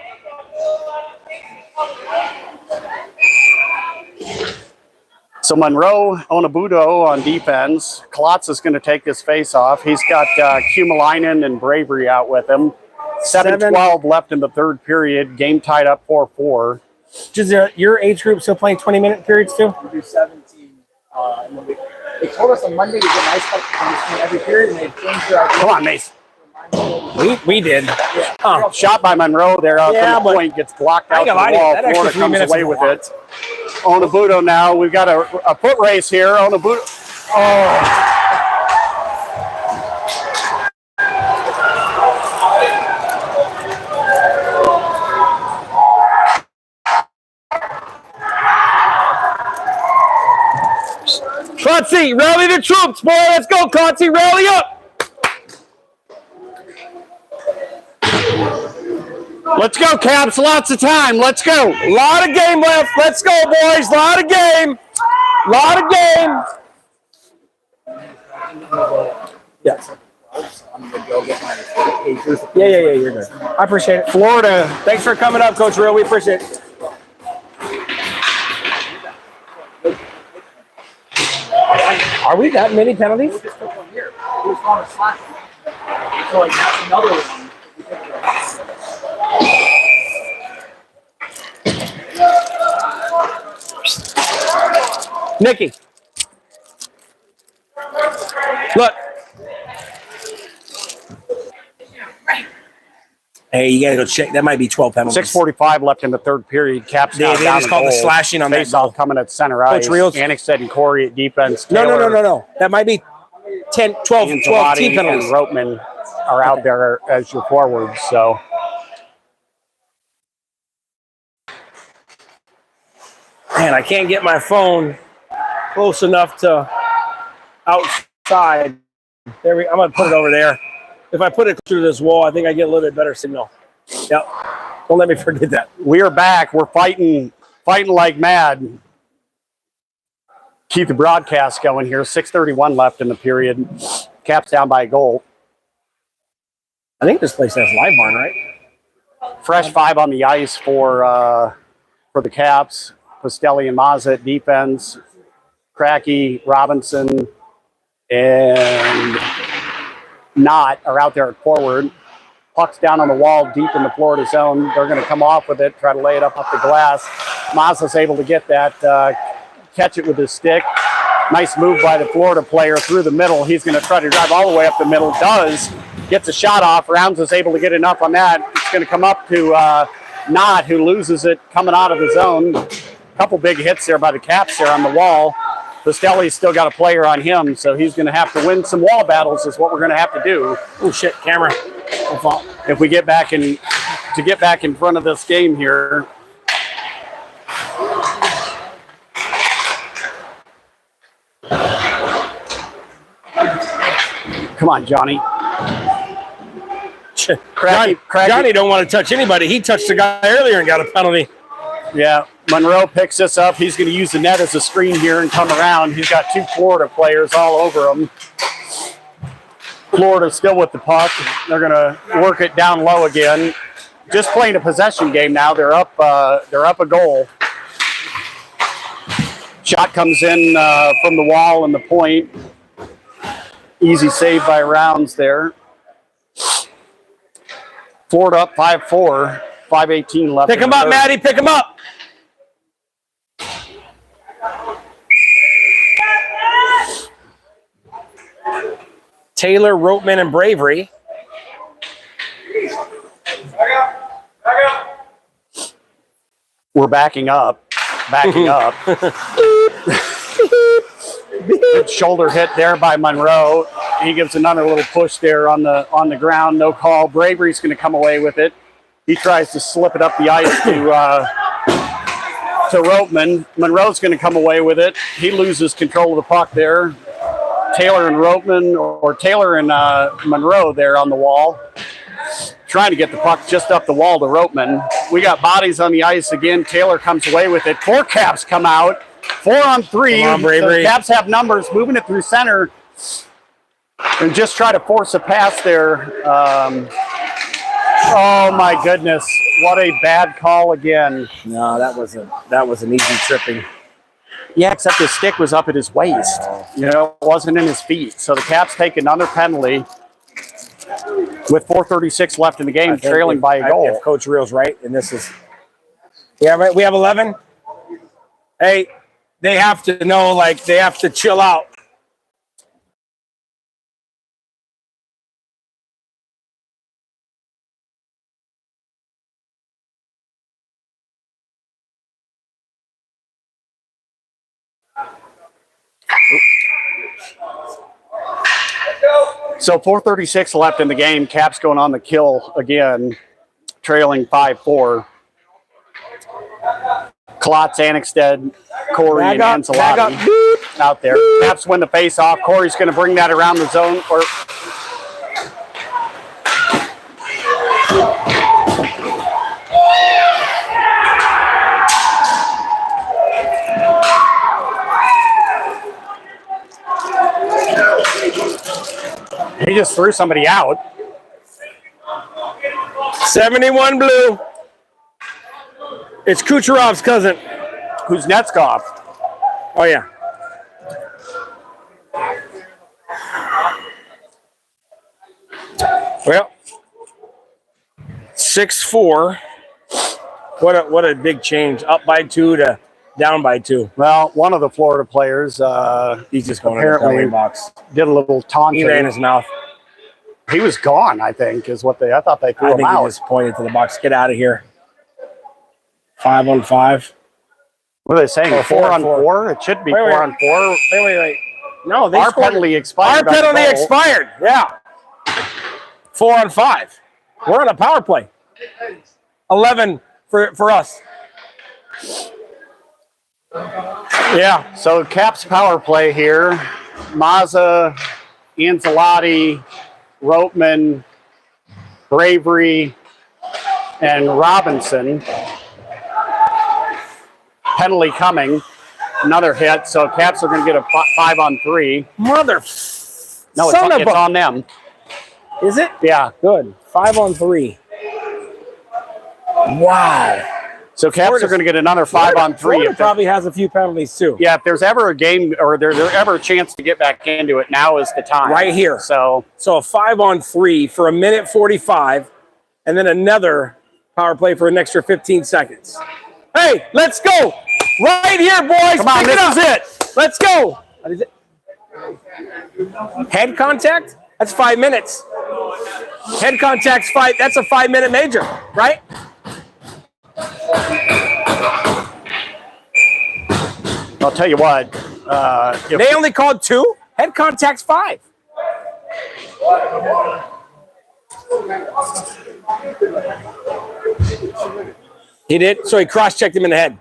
So Monroe, Onabudo on defense. Klotz is going to take this face off. He's got Kumalainen and Bravery out with him. 7:12 left in the third period. Game tied up 4-4. Is your age group still playing 20-minute periods too? We do 17. And then they told us on Monday we get an ice puck in every period, and they've changed their idea. Come on, Mace. We did. Yeah. Oh, Shot by Monroe there out Yeah, from the but point. Gets blocked I out ain't to gonna lie the to you, wall. that extra Florida 3 comes minutes away is with a lot. it. Onabudo now. We've got a foot race here. Onabudo. Oh. Kotze, rally the troops, boy. Let's go, Kotze, rally up. Let's go, Caps. Lots of time. Let's go. Lot of game left. Let's go, boys. Lot of game. Lot of game. Yes. I'm gonna go get my papers. Yeah, you're good. I appreciate it. Florida, thanks for coming up, Coach Real. We appreciate it. Are we that many penalties? Just took one here. It was on a slash. So like that's another one. Nikki. Look. Hey, you gotta go check. That might be 12 penalties. 6:45 left in the third period. Caps They now down just called the goal. slashing on that Face-off goal. coming at center ice. Reals. Annexed and Corey at defense. No. That might be 10, 12 team Ancelotti penalties. and Ropeman are out there as your forwards. So Man, I can't get my phone close enough to outside. I'm gonna put it over there. If I put it through this wall, I think I get a little bit better signal. Yep. Don't let me forget that. we are back. We're fighting like mad. Keep the broadcast going here. 6:31 left in the period. Caps down by a goal. I think this place has live barn, right? Fresh 5 on the ice for the Caps. Postelli and Mazza at defense. Cracky, Robinson, and Knott are out there at forward. Puck's down on the wall deep in the Florida zone. They're going to come off with it, try to lay it up the glass. Mazza's able to get that, catch it with his stick. Nice move by the Florida player through the middle. He's going to try to drive all the way up the middle. Does. Gets a shot off. Rounds is able to get enough on that. It's going to come up to Knott, who loses it coming out of the zone. Couple big hits there by the Caps there on the wall. Postelli's still got a player on him, so he's going to have to win some wall battles is what we're going to have to do. Oh, shit, camera. If we get back in front of this game here. Come on, Johnny. Johnny don't want to touch anybody. He touched the guy earlier and got a penalty. Yeah, Monroe picks this up. He's going to use the net as a screen here and come around. He's got 2 Florida players all over him. Florida still with the puck. They're going to work it down low again. Just playing a possession game now. They're up a goal. Shot comes in from the wall and the point. Easy save by Rounds there. Florida up 5-4. 5:18 left. Pick him up, Maddie. Pick him up. Taylor, Ropeman, and Bravery. We're backing up. Good shoulder hit there by Monroe. He gives another little push there on the ground. No call. Bravery's going to come away with it. He tries to slip it up the ice to Ropeman. Monroe's going to come away with it. He loses control of the puck there. Taylor and Ropeman, or Taylor and Monroe there on the wall. Trying to get the puck just up the wall to Ropeman. We got bodies on the ice again. Taylor comes away with it. 4 Caps come out. 4-on-3. Come on, Bravery. The Caps have numbers, moving it through center. And just try to force a pass there. Oh my goodness! What a bad call again. No, that was an easy tripping. Yeah, except his stick was up at his waist. You know, it wasn't in his feet. So the Caps take another penalty with 4:36 left in the game, trailing by a goal. If Coach Real's right, and this is, yeah, right. We have 11. Hey, they have to know, like, they have to chill out. So 4:36 left in the game. Caps going on the kill again, trailing 5-4. Klotz, Annexted, Corey Back and up, back up. Ancelotti out there. Caps win the face-off. Corey's going to bring that around the zone. Or he just threw somebody out. 71 blue. It's Kucherov's cousin. Kuznetsov. Oh, yeah. Well, 6-4. What a big change. Up by 2 to down by 2. Well, one of the Florida players He's just going to the penalty box. did a little taunting. He ran his mouth. He was gone, I think, is what I thought they threw I him think he out. just pointed to the box. Get out of here. 5-on-5. What are they saying? Oh, 4-on-4? It should be Wait. 4-on-4. Wait. No, they Our scored. penalty expired. Our on penalty goal. expired. Yeah. 4-on-5. We're on a power play. 11 for us. Yeah. So Caps power play here. Mazza, Ancelotti, Ropeman, Bravery, and Robinson. Penalty coming. Another hit. So Caps are going to get a 5-on-3. Mother. No, it's on them. Is it? Yeah. Good. 5-on-3. Wow. So Caps are going to get another 5-on-3. Florida probably has a few penalties too. Yeah, if there's ever a game or there's ever a chance to get back into it, now is the time. Right here. So a 5-on-3 for a minute 45, and then another power play for an extra 15 seconds. Hey, let's go! Right here, boys. Come on, this is it. Let's go. What is it? Head contact? That's 5 minutes. Head contact's 5. That's a 5-minute major, right? I'll tell you what. They only called 2. Head contact's 5. He did. So he cross-checked him in the head.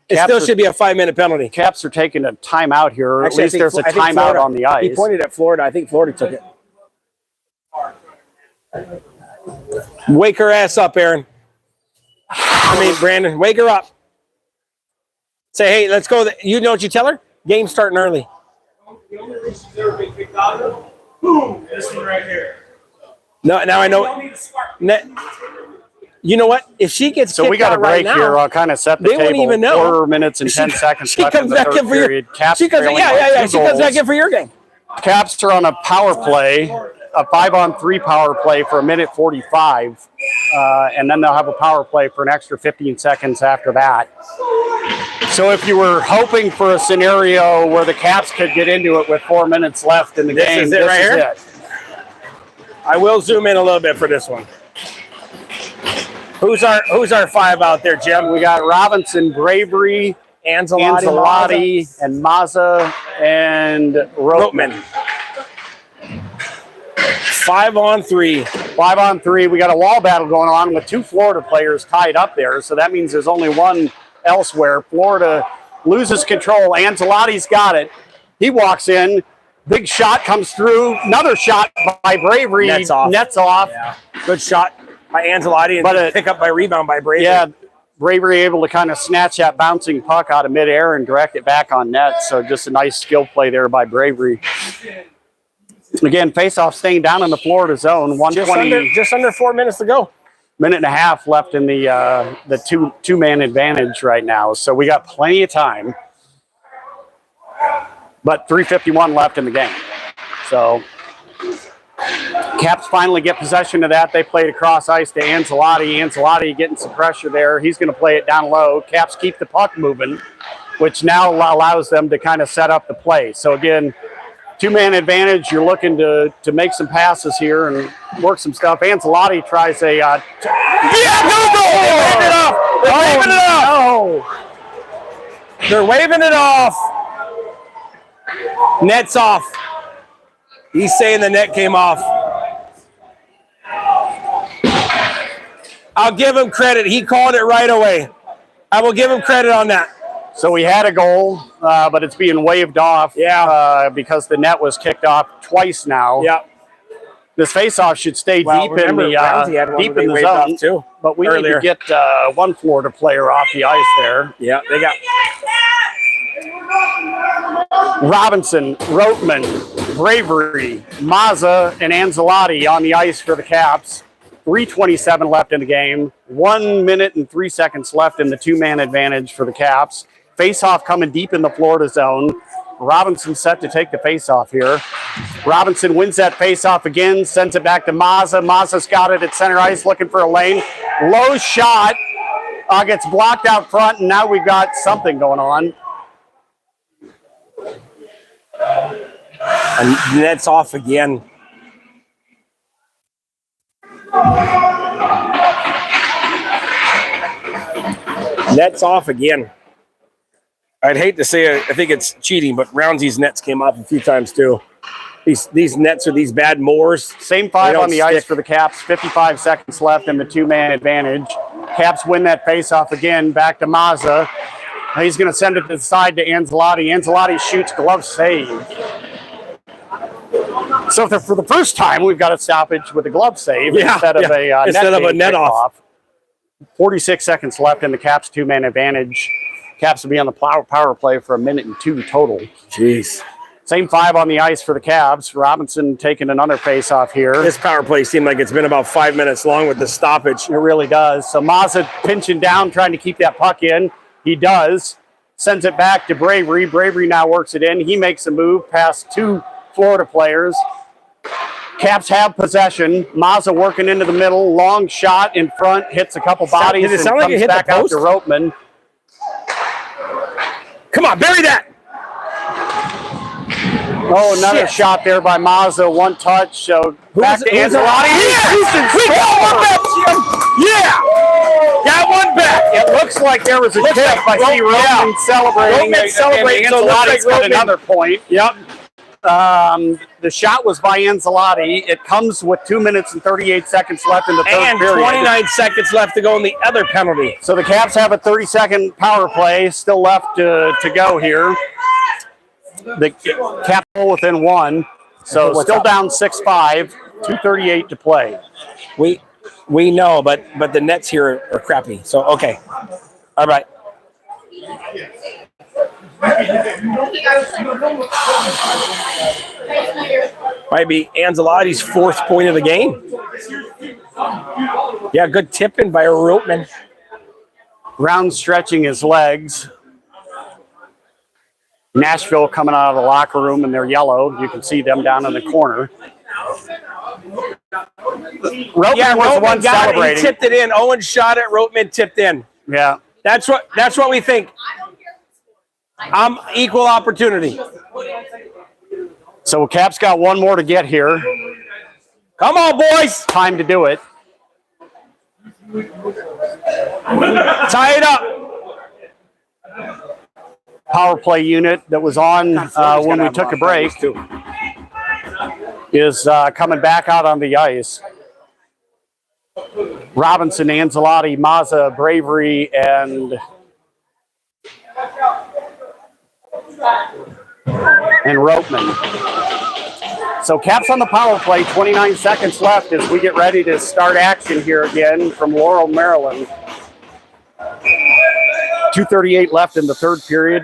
It Caps still should be a 5-minute penalty. Caps are taking a timeout here. Or Actually, at least there's a I think timeout Florida, on the ice. He pointed at Florida. I think Florida took it. Wake her ass up, Aaron. Brandon, wake her up. Say, hey, let's go. You know what you tell her? Game's starting early. The only reason she's ever been kicked out of, boom, this one right here. No, now I know. You know what? If she gets So kicked we got a out right break here. now, I'll kind of set the they table. won't even know. 4 minutes and 10 seconds She left in comes the back third in for your. period. Caps She comes, trailing yeah. by 2 She comes back goals. in for your game. Caps are on a power play, a 5-on-3 power play for a minute 45, and then they'll have a power play for an extra 15 seconds after that. So if you were hoping for a scenario where the Caps could get into it with 4 minutes left in the This game, is it this right is here? it. I will zoom in a little bit for this one. Who's our 5 out there, Jim? We got Robinson, Bravery, Ancelotti, and Mazza, and Ropeman. 5-on-3. 5-on-3. We got a wall battle going on with 2 Florida players tied up there. So that means there's only one elsewhere. Florida loses control. Ancelotti's got it. He walks in. Big shot comes through. Another shot by Bravery. Nets off. Yeah. Good shot by Ancelotti and pick up by rebound by Bravery. Yeah, Bravery able to kind of snatch that bouncing puck out of midair and direct it back on net. So just a nice skill play there by Bravery. Again, face-off staying down in the Florida zone. 120. Just under 4 minutes to go. Minute and a half left in the two-man advantage right now. So we got plenty of time. But 3:51 left in the game. So Caps finally get possession of that. They play it across ice to Ancelotti. Ancelotti getting some pressure there. He's going to play it down low. Caps keep the puck moving, which now allows them to kind of set up the play. So again, two-man advantage. You're looking to make some passes here and work some stuff. Ancelotti tries a Yeah, They're waving it off. They're waving it off. no. They're waving it off. Net's off. He's saying the net came off. I'll give him credit. He called it right away. I will give him credit on that. So we had a goal, but it's being waved off because the net was kicked off twice now. Yeah. This faceoff should stay deep in the zone, too, but we need to get one Florida player off the ice there. Yeah, they got Robinson, Roteman, Bravery, Mazza, and Anzalotti on the ice for the Caps. 3:27 left in the game. 1 minute and 3 seconds left in the two-man advantage for the Caps. Faceoff coming deep in the Florida zone. Robinson set to take the faceoff here. Robinson wins that faceoff again, sends it back to Mazza. Mazza's got it at center ice, looking for a lane. Low shot gets blocked out front, and now we've got something going on. and net's off again. Net's off again. I'd hate to say it, I think it's cheating, but Roundsy's nets came off a few times too. These nets are these bad moors. Same five on the ice for the Caps. 55 seconds left in the two-man advantage. Caps win that face-off again. Back to Mazza. He's going to send it to the side to Anzalotti. Anzalotti shoots, glove save. So for the first time, we've got a stoppage with a glove save instead of a net off. 46 seconds left in the Caps two-man advantage. Caps will be on the power play for 1 minute and 2 total. Jeez. Same five on the ice for the Cavs. Robinson taking another face-off here. This power play seemed like it's been about 5 minutes long with the stoppage. It really does. So Mazza pinching down, trying to keep that puck in. He does. Sends it back to Bravery. Bravery now works it in. He makes a move past 2 Florida players. Caps have possession. Mazza working into the middle. Long shot in front. Hits a couple bodies. Did it sound and like it comes hit back the out post? to Roteman. Come on, bury that! Oh, another shot there by Mazza. One touch. So back to Anzalotti. Yeah! Got one back. It looks like there was a tip. I see Roteman celebrating. Roteman celebrating. And Anzalotti's got another point. Yep. The shot was by Anzalotti. It comes with 2 minutes and 38 seconds left in the third period. And 29 seconds left to go in the other penalty. So the Caps have a 30-second power play still left to go here. The Caps are within 1. So still down 6-5. 2:38 to play. We know, but the nets here are crappy. So, okay. All right. Might be Anzalotti's 4th point of the game. Yeah, good tipping by Roteman. Round stretching his legs. Nashville coming out of the locker room and they're yellow. You can see them down in the corner. Roteman was the one celebrating. He tipped it in. Owen shot it. Roteman tipped in. Yeah. That's what we think. Equal opportunity. So Caps got one more to get here. Come on, boys. Time to do it. Tie it up. Power play unit that was on when we took a break is coming back out on the ice. Robinson, Anzalotti, Mazza, Bravery, and Roteman. So Caps on the power play, 29 seconds left as we get ready to start action here again from Laurel, Maryland. 2:38 left in the third period.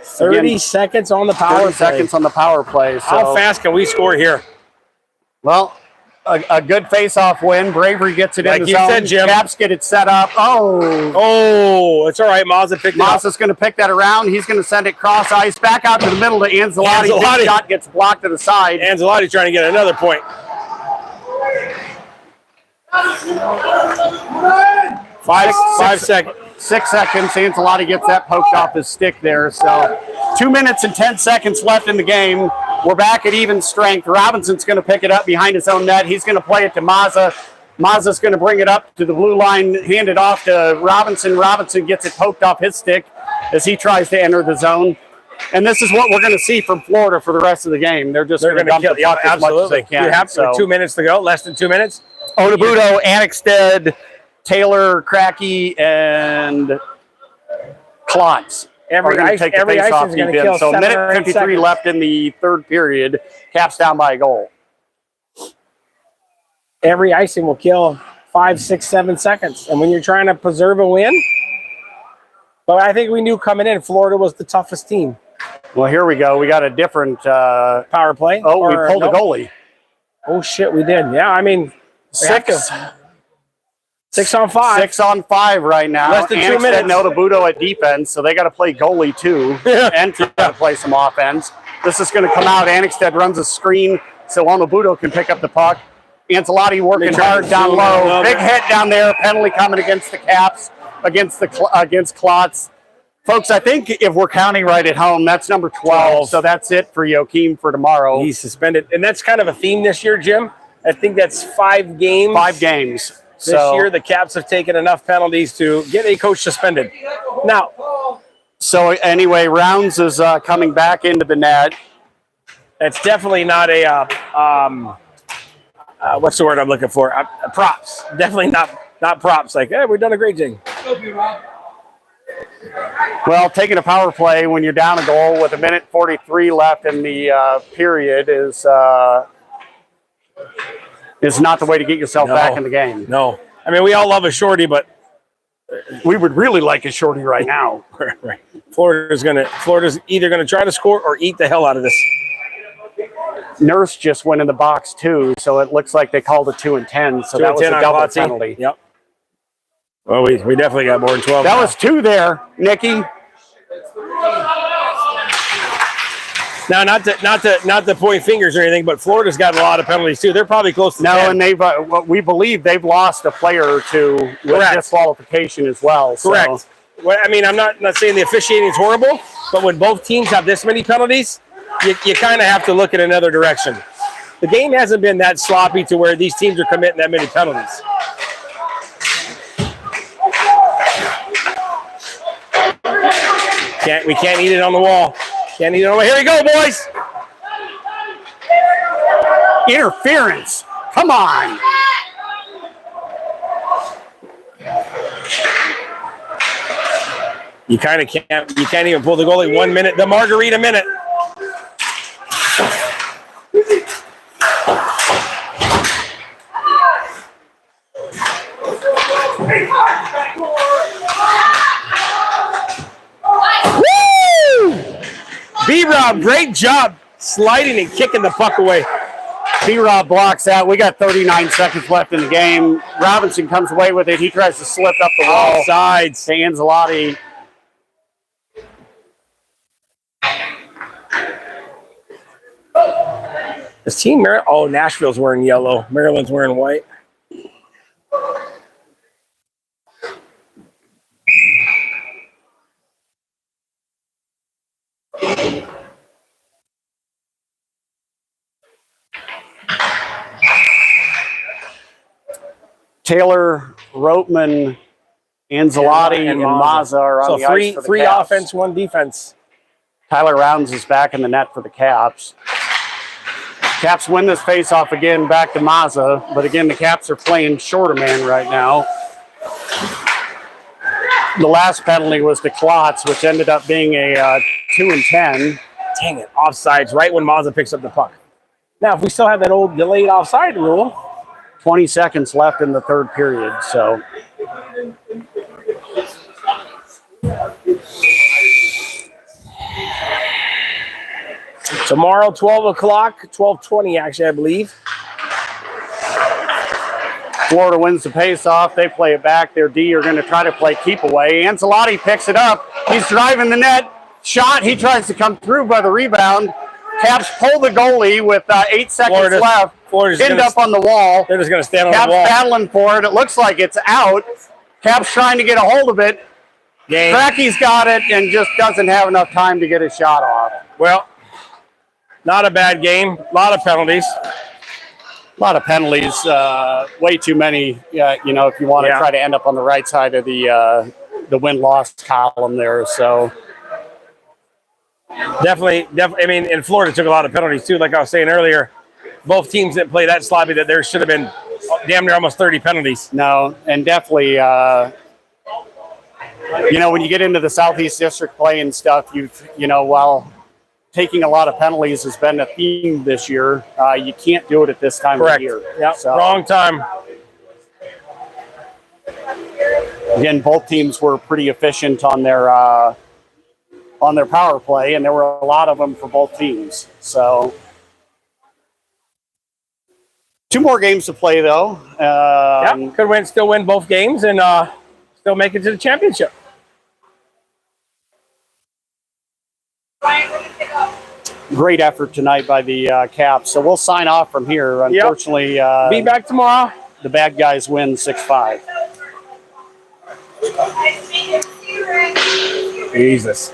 30 seconds on the power play. 30 seconds on the power play. So, how fast can we score here? Well, a good face-off win. Bravery gets it in the zone. Said, Jim. Caps get it set up. Oh, it's all right. Mazza picked it up. Mazza's going to pick that around. He's going to send it cross ice back out to the middle to Anzalotti. Big shot gets blocked to the side. Anzalotti's trying to get another point. 5 seconds. 6 seconds. Anzalotti gets that poked off his stick there. So 2 minutes and 10 seconds left in the game. We're back at even strength. Robinson's going to pick it up behind his own net. He's going to play it to Mazza. Mazza's going to bring it up to the blue line, hand it off to Robinson. Robinson gets it poked off his stick as he tries to enter the zone. And this is what we're going to see from Florida for the rest of the game. They're going to dump the puck as much as they can. You have 2 minutes to go, less than 2 minutes. Onabudo, Annexted, Taylor, Cracky, and Klotz Every going to ice, take the every face ice off is deep going to in. kill So 7 minute or 8 53 seconds. left in the third period. Caps down by a goal. Every icing will kill 5, 6, 7 seconds. And when you're trying to preserve a win, but I think we knew coming in, Florida was the toughest team. Well, here we go. We got a different Power play. Oh, we pulled nope. the goalie. Oh shit, we did. Yeah, I mean, 6 on 5. 6 on 5 right now. Less than 2 Annexted minutes. Notabudo at defense, so they got to play goalie too. And got to play some offense. This is going to come out. Annexted runs a screen so Onobudo can pick up the puck. Ancelotti working hard down low. Big hit down there. Penalty coming against the Caps, against Klotz. Folks, I think if we're counting right at home, that's number 12. So that's it for Joachim for tomorrow. He's suspended. And that's kind of a theme this year, Jim. I think that's 5 games. 5 games. This year, the Caps have taken enough penalties to get a coach suspended. Now, so anyway, Rounds is coming back into the net. it's definitely not a what's the word I'm looking for? Props. Definitely not props. Like, hey, we've done a great thing. Well, taking a power play when you're down a goal with 1:43 left in the period is not the way to get yourself back in the game. No. I mean, we all love a shorty, but we would really like a shorty right now. Right. Florida's either going to try to score or eat the hell out of this. Nurse just went in the box too, so it looks like they called a 2 and 10. So that was a double penalty. Yep. Well, we definitely got more than 12. That was 2 there, Nikki. Now, not to point fingers or anything, but Florida's got a lot of penalties too. They're probably close to 10. And they've we believe they've lost a player or two with disqualification as well. Correct. Well, I mean, I'm not saying the officiating is horrible, but when both teams have this many penalties, you kind of have to look in another direction. The game hasn't been that sloppy to where these teams are committing that many penalties. We can't eat it on the wall. Can't eat it on the wall. Here we go, boys. Interference. Come on. You kind of can't. You can't even pull the goalie 1 minute. The margarita minute. B-Rob, great job sliding and kicking the puck away. B-Rob blocks out. We got 39 seconds left in the game. Robinson comes away with it. He tries to slip up the wall. Sides. To Ancelotti. This team, Nashville's wearing yellow. Maryland's wearing white. Taylor, Roteman, Ancelotti, and Mazza are on the ice for the three Caps. offense, 1 defense. Tyler Rounds is back in the net for the Caps. Caps win this faceoff again, back to Mazza. But again, the Caps are playing shorter man right now. The last penalty was to Klotz, which ended up being a 2 and 10. Dang it, offsides right when Mazza picks up the puck. Now, if we still have that old delayed offside rule, 20 seconds left in the third period, so. tomorrow, 12 o'clock, 12:20 actually, I believe. Florida wins the pace-off. They play it back. Their D are going to try to play keep away. Ancelotti picks it up. He's driving the net. Shot. He tries to come through by the rebound. Caps pull the goalie with 8 seconds left. Pinned up on the wall. They're just going to stand on Caps the wall. battling for it. It looks like it's out. Caps trying to get a hold of it. Cracky's got it and just doesn't have enough time to get his shot off. Well, not a bad game. A lot of penalties. A lot of penalties. Way too many. If you want to try to end up on the right side of the win-loss column there. So. Definitely. I mean, and Florida took a lot of penalties too. Like I was saying earlier, both teams didn't play that sloppy that there should have been damn near almost 30 penalties. No, and definitely you know, when you get into the Southeast District play and stuff, while taking a lot of penalties has been a theme this year, you can't do it at this time Correct. of year. Yeah, So, wrong time. again, both teams were pretty efficient on their power play, and there were a lot of them for both teams. So 2 more games to play, though. Yeah, could still win both games, and still make it to the championship. Great effort tonight by the Caps. So we'll sign off from here. Unfortunately, Be back tomorrow. the bad guys win 6-5. Jesus.